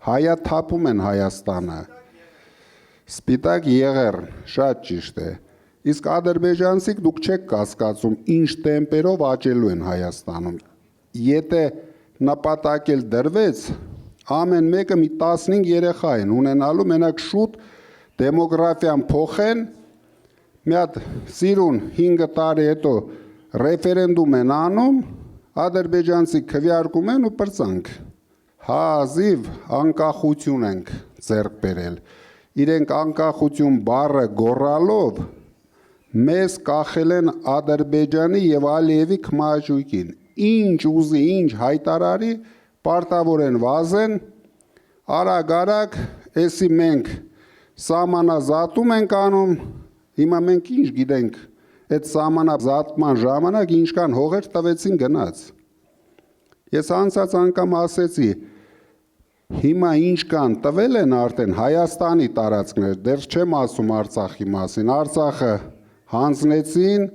հայաթափում են Հայաստանը։ Սպիտակ եղեռն, շատ ճիշտ է։ Իսկ ադրբեջանցիք դուք չեք կասկածում, ինչ տեմպերով աճելու են Հայաստանում։ Եթե նպատակ էլ դրվեց, ամեն մեկը մի 15 երեխա են ունենալու, մենակ շուտ դեմոգրաֆիան փոխեն, մի հատ սիրուն 5 տարի հետո ռեֆերենդում են անում, ադրբեջանցիք քվեարկում են ու պրծանք։ Հազիվ անկախություն ենք ձեռք բերել։ Իրենք անկախություն բառը գոռալով մեզ կախել են Ադրբեջանի եւ Ալիևի քմահաճույքին։ Ինչ ուզի, ինչ հայտարարի, պարտավոր են վազեն, արագ, էսի մենք սահմանազատում ենք անում, հիմա մենք ինչ գիտենք, այդ սահմանազատման ժամանակ ինչքան հողեր տվեցին գնաց։ Ես անցած անգամ ասեցի, հիմա ինչքան տվել են արդեն Հայաստանի տարածքներ, դեռ չեմ ասում Արցախի մասին, Արցախը հանձնեցին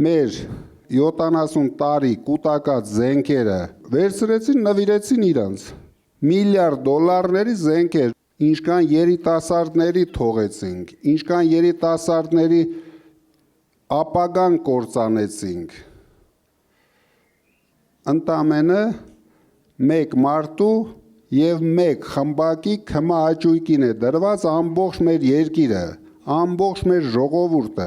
մեր 70 տարի կուտակած զենքերը, վերցրեցին, նվիրեցին իրանց, միլիարդ դոլարների զենքեր, ինչքան երիտասարդների թողեցինք, ինչքան երիտասարդների ապագան կործանեցինք, ընդամենը մեկ մարդու և մեկ խմբակի քմահաճույքին է դրված ամբողջ մեր երկիրը, ամբողջ մեր ժողովուրդը,